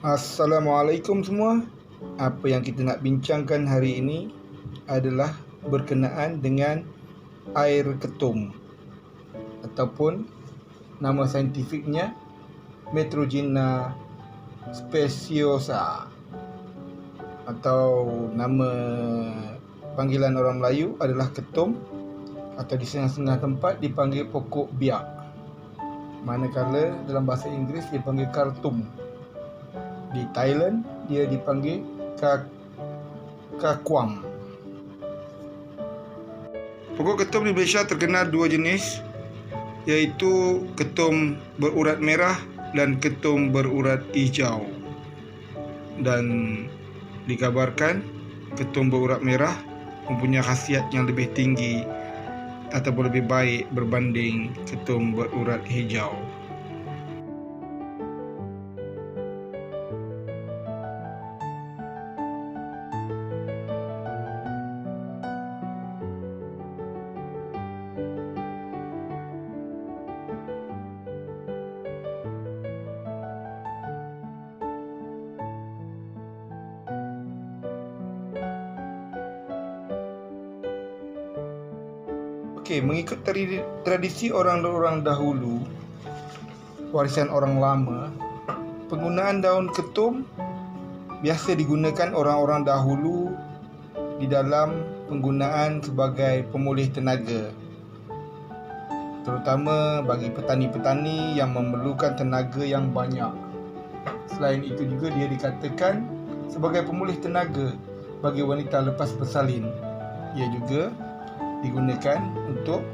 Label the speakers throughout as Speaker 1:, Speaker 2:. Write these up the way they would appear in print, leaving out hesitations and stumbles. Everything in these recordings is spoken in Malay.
Speaker 1: Assalamualaikum semua. Apa yang kita nak bincangkan hari ini adalah berkenaan dengan air ketum ataupun nama saintifiknya Metrogena speciosa, atau nama panggilan orang Melayu adalah ketum, atau di setengah-setengah tempat dipanggil pokok biak, manakala dalam bahasa Inggeris dipanggil kartum. Di Thailand dia dipanggil kakwang. Pokok ketum di Malaysia terkenal dua jenis, iaitu ketum berurat merah dan ketum berurat hijau. Dan dikabarkan ketum berurat merah mempunyai khasiat yang lebih tinggi ataupun lebih baik berbanding ketum berurat hijau. Mengikut tradisi orang-orang dahulu, warisan orang lama, penggunaan daun ketum biasa digunakan orang-orang dahulu di dalam penggunaan sebagai pemulih tenaga, terutama bagi petani-petani yang memerlukan tenaga yang banyak. Selain itu juga dia dikatakan sebagai pemulih tenaga bagi wanita lepas bersalin. Ia juga digunakan untuk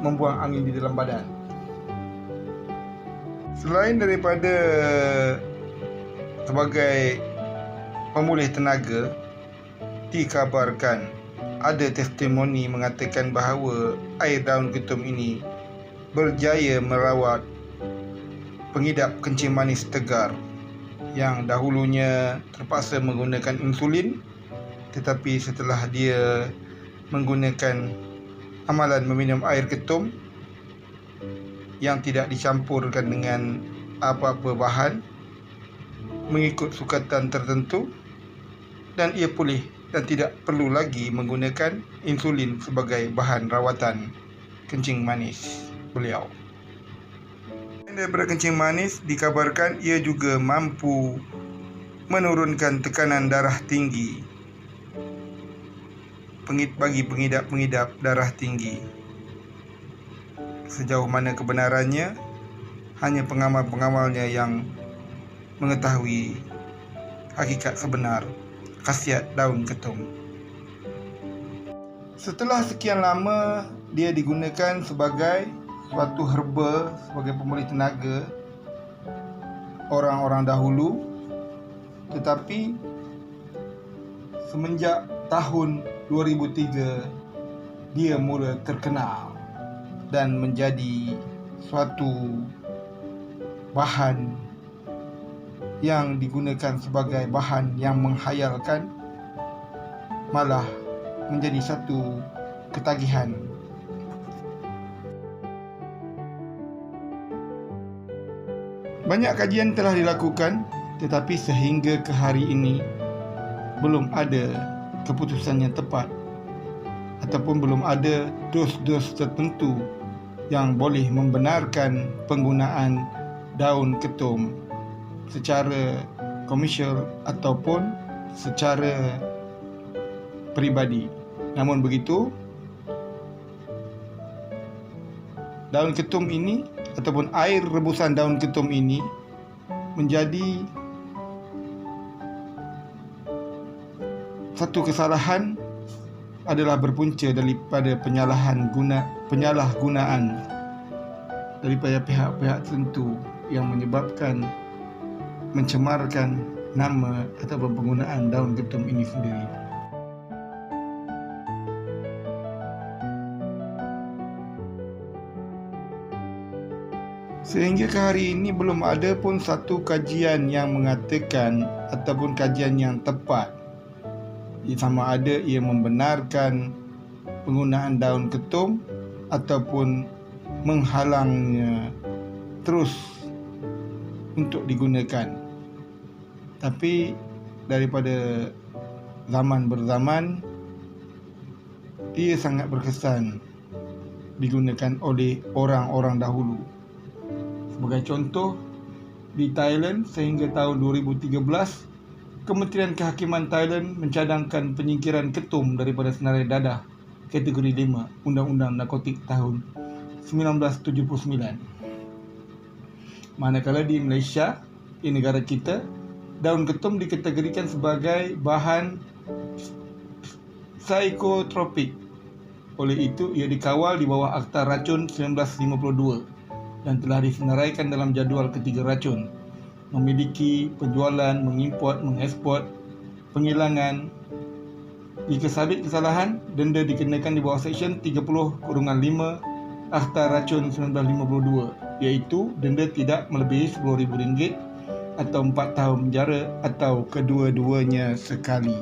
Speaker 1: membuang angin di dalam badan. Selain daripada sebagai pemulih tenaga, dikabarkan ada testimoni mengatakan bahawa air daun ketum ini berjaya merawat pengidap kencing manis tegar yang dahulunya terpaksa menggunakan insulin, tetapi setelah dia menggunakan amalan meminum air ketum yang tidak dicampurkan dengan apa-apa bahan, mengikut sukatan tertentu, dan ia pulih dan tidak perlu lagi menggunakan insulin sebagai bahan rawatan kencing manis beliau. Daripada kencing manis, dikabarkan ia juga mampu menurunkan tekanan darah tinggi bagi pengidap-pengidap darah tinggi. Sejauh mana kebenarannya, hanya pengamal-pengamalnya yang mengetahui hakikat sebenar khasiat daun ketum. Setelah sekian lama dia digunakan sebagai suatu herba, sebagai pemulih tenaga orang-orang dahulu, tetapi semenjak tahun 2003 dia mula terkenal dan menjadi suatu bahan yang digunakan sebagai bahan yang menghayalkan, malah menjadi satu ketagihan. Banyak kajian telah dilakukan, tetapi sehingga ke hari ini belum ada keputusan yang tepat ataupun belum ada dos-dos tertentu yang boleh membenarkan penggunaan daun ketum secara komersial ataupun secara peribadi. Namun begitu, daun ketum ini ataupun air rebusan daun ketum ini menjadi satu kesalahan adalah berpunca daripada penyalahgunaan daripada pihak-pihak tertentu yang menyebabkan mencemarkan nama ataupun penggunaan daun ketum ini sendiri. Sehingga ke hari ini belum ada pun satu kajian yang mengatakan ataupun kajian yang tepat sama ada ia membenarkan penggunaan daun ketum ataupun menghalangnya terus untuk digunakan. Tapi daripada zaman berzaman, ia sangat berkesan digunakan oleh orang-orang dahulu. Sebagai contoh, di Thailand sehingga tahun 2013, Kementerian Kehakiman Thailand mencadangkan penyingkiran ketum daripada senarai dadah kategori 5 Undang-Undang Narkotik tahun 1979. Manakala di Malaysia, di negara kita, daun ketum dikategorikan sebagai bahan psikotropik. Oleh itu, ia dikawal di bawah Akta Racun 1952 dan telah disenaraikan dalam jadual ketiga racun. Memiliki penjualan, mengimport, mengeksport, penghilangan. Jika sabit kesalahan, denda dikenakan di bawah Seksyen 30/5 Akta Racun 1952, iaitu denda tidak melebihi RM10,000 atau 4 tahun penjara atau kedua-duanya sekali.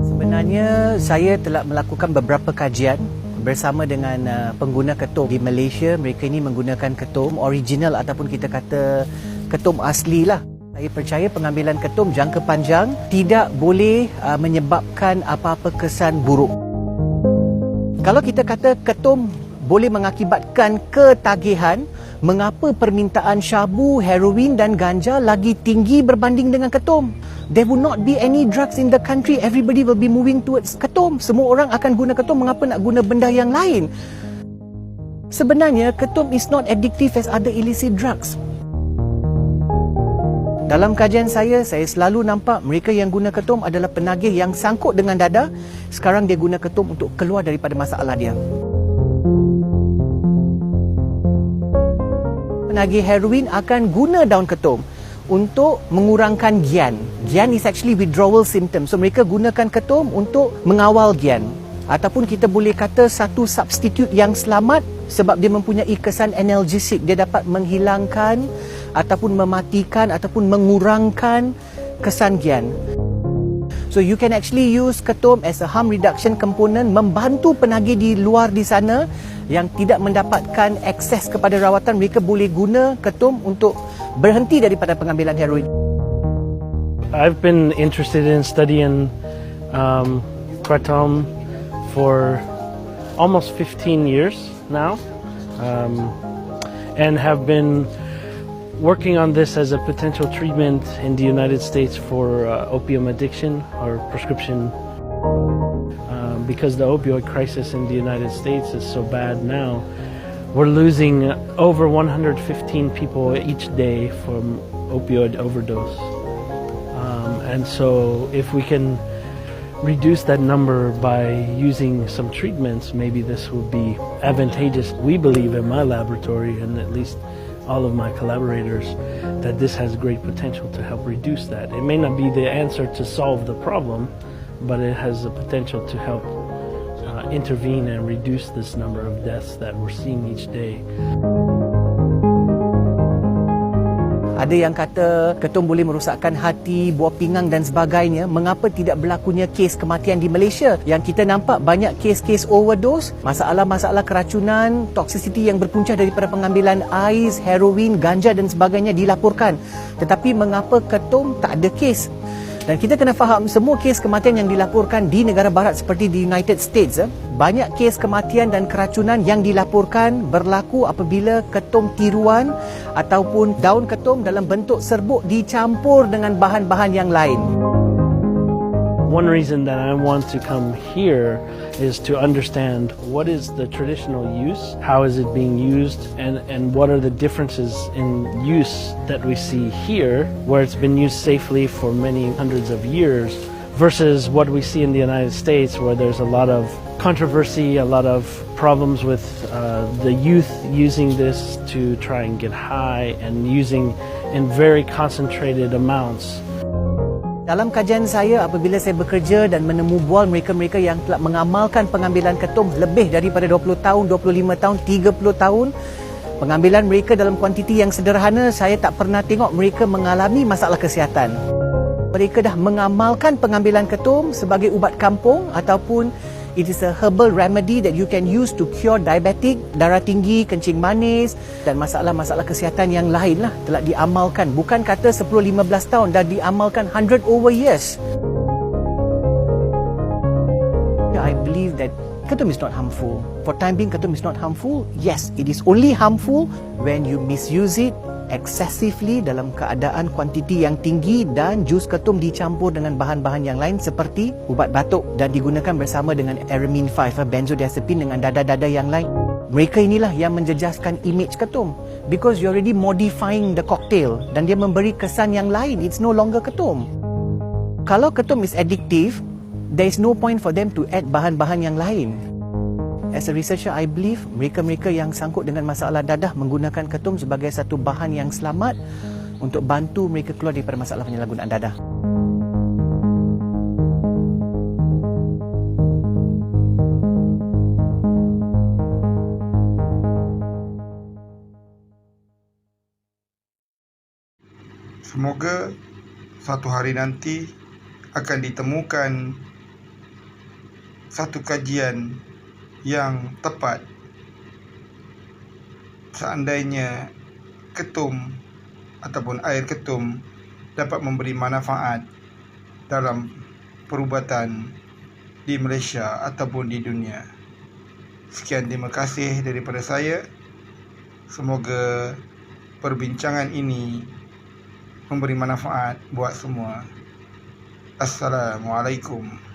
Speaker 2: Sebenarnya saya telah melakukan beberapa kajian bersama dengan pengguna ketum di Malaysia. Mereka ini menggunakan ketum original ataupun kita kata ketum asli lah. Saya percaya pengambilan ketum jangka panjang tidak boleh menyebabkan apa-apa kesan buruk. Kalau kita kata ketum boleh mengakibatkan ketagihan, mengapa permintaan syabu, heroin dan ganja lagi tinggi berbanding dengan ketum? There will not be any drugs in the country. Everybody will be moving towards ketum. Semua orang akan guna ketum. Mengapa nak guna benda yang lain? Sebenarnya, ketum is not addictive as other illicit drugs. Dalam kajian saya selalu nampak mereka yang guna ketum adalah penagih yang sangkut dengan dadah. Sekarang dia guna ketum untuk keluar daripada masalah dia. Penagih heroin akan guna daun ketum untuk mengurangkan gian. Gian is actually withdrawal symptom. So mereka gunakan ketum untuk mengawal gian. Ataupun kita boleh kata satu substitute yang selamat sebab dia mempunyai kesan analgesic. Dia dapat menghilangkan ataupun mematikan ataupun mengurangkan kesan gian. So you can actually use ketum as a harm reduction component, membantu penagih di luar di sana yang tidak mendapatkan akses kepada rawatan. Mereka boleh guna ketum untuk berhenti daripada pengambilan heroin.
Speaker 3: I've been interested in studying kratom for almost 15 years now, and have been working on this as a potential treatment in the United States for opium addiction or prescription. Because the opioid crisis in the United States is so bad now, we're losing over 115 people each day from opioid overdose. And so if we can reduce that number by using some treatments, maybe this would be advantageous. We believe in my laboratory, and at least all of my collaborators, that this has great potential to help reduce that. It may not be the answer to solve the problem, but it has the potential to help intervene and reduce this number of deaths that we're seeing each day.
Speaker 2: Ada yang kata ketum boleh merosakkan hati, buah pinggang dan sebagainya. Mengapa tidak berlakunya kes kematian di Malaysia? Yang kita nampak banyak kes-kes overdose, masalah-masalah keracunan, toxicity yang berpunca daripada pengambilan ais, heroin, ganja dan sebagainya dilaporkan. Tetapi mengapa ketum tak ada kes? Dan kita kena faham semua kes kematian yang dilaporkan di negara barat seperti di United States, banyak kes kematian dan keracunan yang dilaporkan berlaku apabila ketum tiruan ataupun daun ketum dalam bentuk serbuk dicampur dengan bahan-bahan yang lain.
Speaker 3: One reason that I want to come here is to understand what is the traditional use, how is it being used, and what are the differences in use that we see here, where it's been used safely for many hundreds of years, versus what we see in the United States, where there's a lot of controversy, a lot of problems with the youth using this to try and get high and using in very concentrated amounts.
Speaker 2: Dalam kajian saya, apabila saya bekerja dan menemu bual mereka-mereka yang telah mengamalkan pengambilan ketum lebih daripada 20 tahun, 25 tahun, 30 tahun, pengambilan mereka dalam kuantiti yang sederhana, saya tak pernah tengok mereka mengalami masalah kesihatan. Mereka dah mengamalkan pengambilan ketum sebagai ubat kampung ataupun it is a herbal remedy that you can use to cure diabetic, darah tinggi, kencing manis dan masalah-masalah kesihatan yang lain lah telah diamalkan. Bukan kata 10-15 tahun, dah diamalkan 100 over years. I believe that ketum is not harmful. For time being, ketum is not harmful. Yes, it is only harmful when you misuse it excessively dalam keadaan kuantiti yang tinggi dan jus ketum dicampur dengan bahan-bahan yang lain seperti ubat batuk dan digunakan bersama dengan Aramine 5, benzodiazepine dengan dada-dada yang lain. Mereka inilah yang menjejaskan image ketum because you're already modifying the cocktail dan dia memberi kesan yang lain. It's no longer ketum. Kalau ketum is addictive, there is no point for them to add bahan-bahan yang lain. As a researcher, I believe mereka-mereka yang sangkut dengan masalah dadah menggunakan ketum sebagai satu bahan yang selamat untuk bantu mereka keluar daripada masalah penyalahgunaan dadah.
Speaker 1: Semoga satu hari nanti akan ditemukan satu kajian yang tepat seandainya ketum ataupun air ketum dapat memberi manfaat dalam perubatan di Malaysia ataupun di dunia. Sekian, terima kasih daripada saya. Semoga perbincangan ini memberi manfaat buat semua. Assalamualaikum.